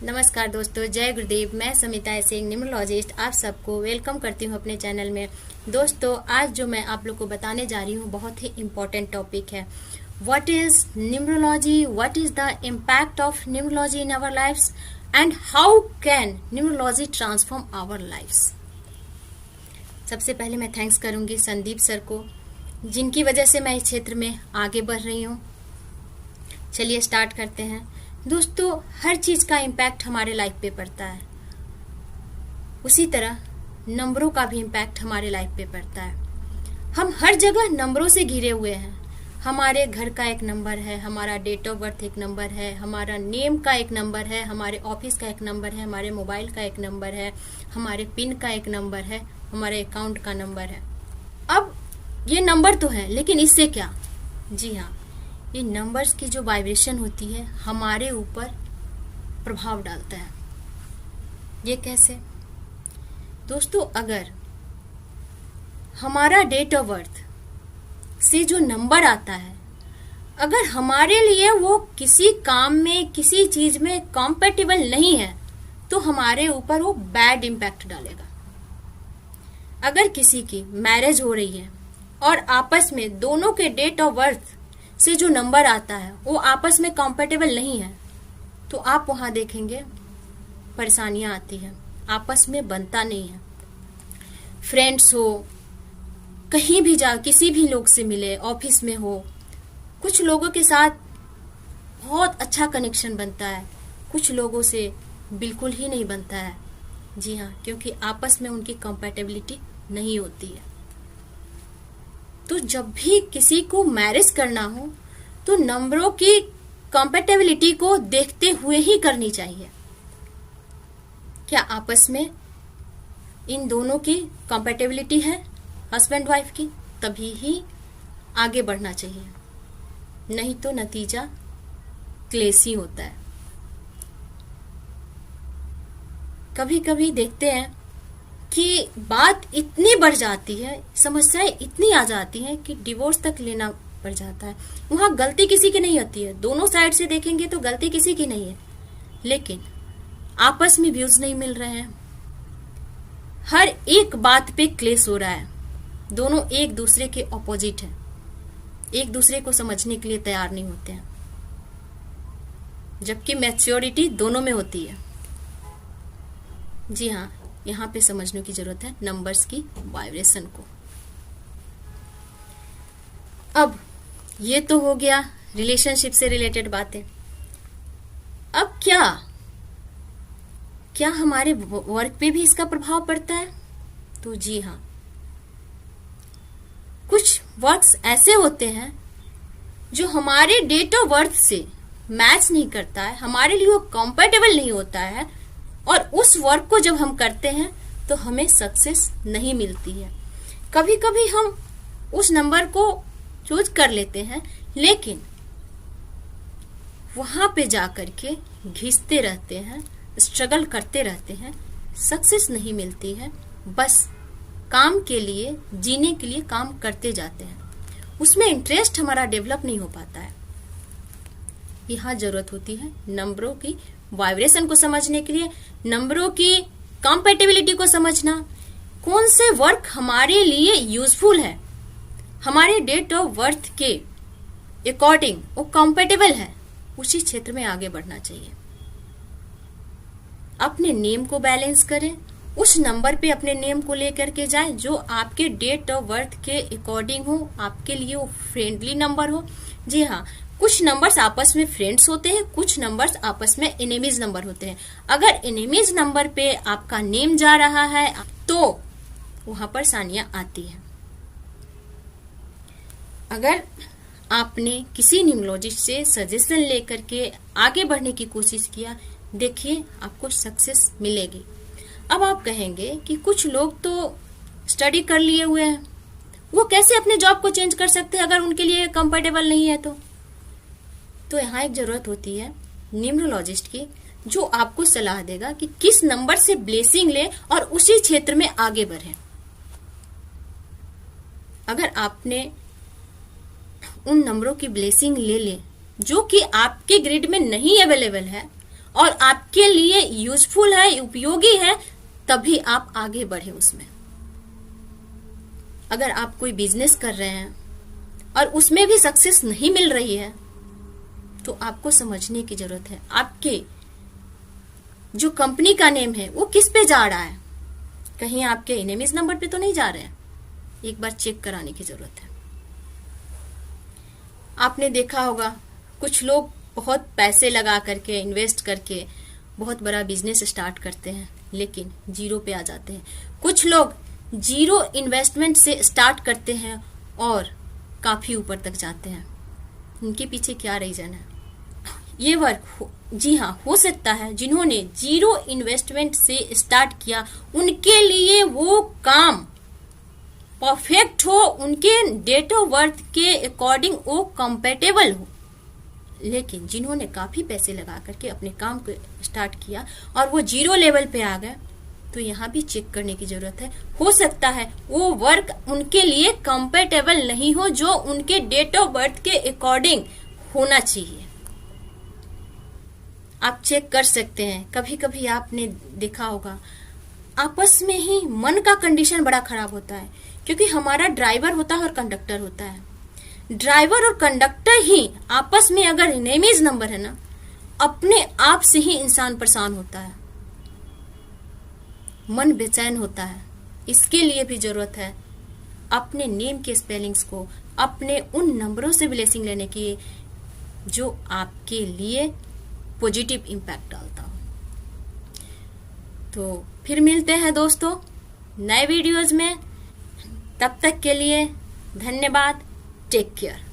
नमस्कार दोस्तों, जय गुरुदेव। मैं समिता सिंह, न्यूमरोलॉजिस्ट, आप सबको वेलकम करती हूँ अपने चैनल में। दोस्तों, आज जो मैं आप लोग को बताने जा रही हूँ बहुत ही इम्पोर्टेंट टॉपिक है। What is numerology, what is the impact of numerology in our lifes and how can numerology transform our lifes. सबसे पहले मैं थैंक्स करूंगी संदीप सर को, जिनकी वजह से मैं इस क्षेत्र में आगे बढ़ रही हूँ। चलिए स्टार्ट करते हैं। दोस्तों, हर चीज का इम्पैक्ट हमारे लाइफ पे पड़ता है, उसी तरह नंबरों का भी इम्पैक्ट हमारे लाइफ पे पड़ता है। हम हर जगह नंबरों से घिरे हुए हैं। हमारे घर का एक नंबर है, हमारा डेट ऑफ बर्थ एक नंबर है, हमारा नेम का एक नंबर है, हमारे ऑफिस का एक नंबर है, हमारे मोबाइल का एक नंबर है, हमारे पिन का एक नंबर है, हमारे अकाउंट का नंबर है। अब ये नंबर तो है, लेकिन इससे क्या? जी हाँ, ये नंबर्स की जो वाइब्रेशन होती है हमारे ऊपर प्रभाव डालता है। ये कैसे? दोस्तों, अगर हमारा डेट ऑफ बर्थ से जो नंबर आता है, अगर हमारे लिए वो किसी काम में, किसी चीज में कॉम्पेटिबल नहीं है, तो हमारे ऊपर वो बैड इम्पैक्ट डालेगा। अगर किसी की मैरिज हो रही है और आपस में दोनों के डेट ऑफ बर्थ से जो नंबर आता है वो आपस में कंपेटेबल नहीं है, तो आप वहां देखेंगे परेशानियां आती हैं, आपस में बनता नहीं है। फ्रेंड्स हो, कहीं भी जाओ, किसी भी लोग से मिले, ऑफिस में हो, कुछ लोगों के साथ बहुत अच्छा कनेक्शन बनता है, कुछ लोगों से बिल्कुल ही नहीं बनता है। जी हाँ, क्योंकि आपस में उनकी कंपेटेबिलिटी नहीं होती है। तो जब भी किसी को मैरिज करना हो तो नंबरों की कंपेटेबिलिटी को देखते हुए ही करनी चाहिए। क्या आपस में इन दोनों की कंपेटेबिलिटी है, हस्बैंड वाइफ की, तभी ही आगे बढ़ना चाहिए, नहीं तो नतीजा क्लेशी होता है। कभी कभी देखते हैं कि बात इतनी बढ़ जाती है, समस्याएं इतनी आ जाती हैं कि डिवोर्स तक लेना पड़ जाता है। वहां गलती किसी की नहीं होती है, दोनों साइड से देखेंगे तो गलती किसी की नहीं है, लेकिन आपस में व्यूज नहीं मिल रहे हैं, हर एक बात पे क्लेश हो रहा है, दोनों एक दूसरे के ऑपोजिट हैं, एक दूसरे को समझने के लिए तैयार नहीं होते हैं, जबकि मैच्योरिटी दोनों में होती है। जी हाँ, यहाँ पे समझने की जरूरत है नंबर्स की वाइब्रेशन को। अब ये तो हो गया रिलेशनशिप से रिलेटेड बातें। अब क्या हमारे वर्क पे भी इसका प्रभाव पड़ता है? तो जी हाँ, कुछ वर्क्स ऐसे होते हैं जो हमारे डेट ऑफ बर्थ से मैच नहीं करता है, हमारे लिए वो कंपेटेबल नहीं होता है, और उस वर्क को जब हम करते हैं तो हमें सक्सेस नहीं मिलती है। कभी कभी हम उस नंबर को चूज कर लेते हैं, लेकिन वहां पे जाकर के घिसते रहते हैं, स्ट्रगल करते रहते हैं, सक्सेस नहीं मिलती है। बस काम के लिए, जीने के लिए काम करते जाते हैं, उसमें इंटरेस्ट हमारा डेवलप नहीं हो पाता है। यहाँ जरूरत होती है नंबरों की वाइब्रेशन को समझने के लिए, नंबरों की कंपेटेबिलिटी को समझना, कौन से वर्क हमारे लिए यूजफुल है, हमारे डेट ऑफ बर्थ के अकॉर्डिंग वो कंपेटेबल है, उसी क्षेत्र में आगे बढ़ना चाहिए। अपने नेम को बैलेंस करें, उस नंबर पे अपने नेम को लेकर के जाएं जो आपके डेट ऑफ बर्थ के अकॉर्डिंग हो, आपके लिए वो फ्रेंडली नंबर हो। जी हाँ, कुछ नंबर्स आपस में फ्रेंड्स होते हैं, कुछ नंबर्स आपस में एनिमीज नंबर होते हैं। अगर एनिमीज नंबर पे आपका नेम जा रहा है तो वहां पर परेशानियां आती है। अगर आपने किसी न्यूमरोलॉजिस्ट से सजेशन लेकर के आगे बढ़ने की कोशिश किया, देखिए आपको सक्सेस मिलेगी। अब आप कहेंगे कि कुछ लोग तो स्टडी कर लिए हुए हैं, वो कैसे अपने जॉब को चेंज कर सकते हैं अगर उनके लिए कंफर्टेबल नहीं है? तो यहाँ एक जरूरत होती है न्यूमरोलॉजिस्ट की, जो आपको सलाह देगा कि किस नंबर से ब्लेसिंग ले और उसी क्षेत्र में आगे बढ़े। अगर आपने उन नंबरों की ब्लेसिंग ले जो कि आपके ग्रिड में नहीं अवेलेबल है, और आपके लिए यूजफुल है, उपयोगी है, तभी आप आगे बढ़े उसमें। अगर आप कोई बिजनेस कर रहे हैं और उसमें भी सक्सेस नहीं मिल रही है, तो आपको समझने की जरूरत है आपके जो कंपनी का नेम है वो किस पे जा रहा है। कहीं आपके एनिमीज नंबर पे तो नहीं जा रहे हैं, एक बार चेक कराने की जरूरत है। आपने देखा होगा कुछ लोग बहुत पैसे लगा करके, इन्वेस्ट करके बहुत बड़ा बिजनेस स्टार्ट करते हैं, लेकिन जीरो पे आ जाते हैं। कुछ लोग जीरो इन्वेस्टमेंट से स्टार्ट करते हैं और काफी ऊपर तक जाते हैं। उनके पीछे क्या रीजन है? ये वर्क जी हाँ हो सकता है जिन्होंने जीरो इन्वेस्टमेंट से स्टार्ट किया उनके लिए वो काम परफेक्ट हो, उनके डेट ऑफ बर्थ के अकॉर्डिंग वो कंपेटेबल हो। लेकिन जिन्होंने काफी पैसे लगा करके अपने काम को स्टार्ट किया और वो जीरो लेवल पे आ गए, तो यहाँ भी चेक करने की जरूरत है। हो सकता है वो वर्क उनके लिए कंपेटेबल नहीं हो जो उनके डेट ऑफ बर्थ के अकॉर्डिंग होना चाहिए। आप चेक कर सकते हैं। कभी कभी आपने देखा होगा आपस में ही मन का कंडीशन बड़ा खराब होता है, क्योंकि हमारा ड्राइवर होता है और कंडक्टर होता है। ड्राइवर और कंडक्टर ही आपस में अगर एनिमीज नंबर है ना, अपने आप से ही इंसान परेशान होता है, मन बेचैन होता है। इसके लिए भी जरूरत है अपने नेम के स्पेलिंग्स को, अपने उन नंबरों से ब्लेसिंग लेने की जो आपके लिए पॉजिटिव इम्पैक्ट डालता हो। तो फिर मिलते हैं दोस्तों नए वीडियोज में। तब तक के लिए धन्यवाद। Take care.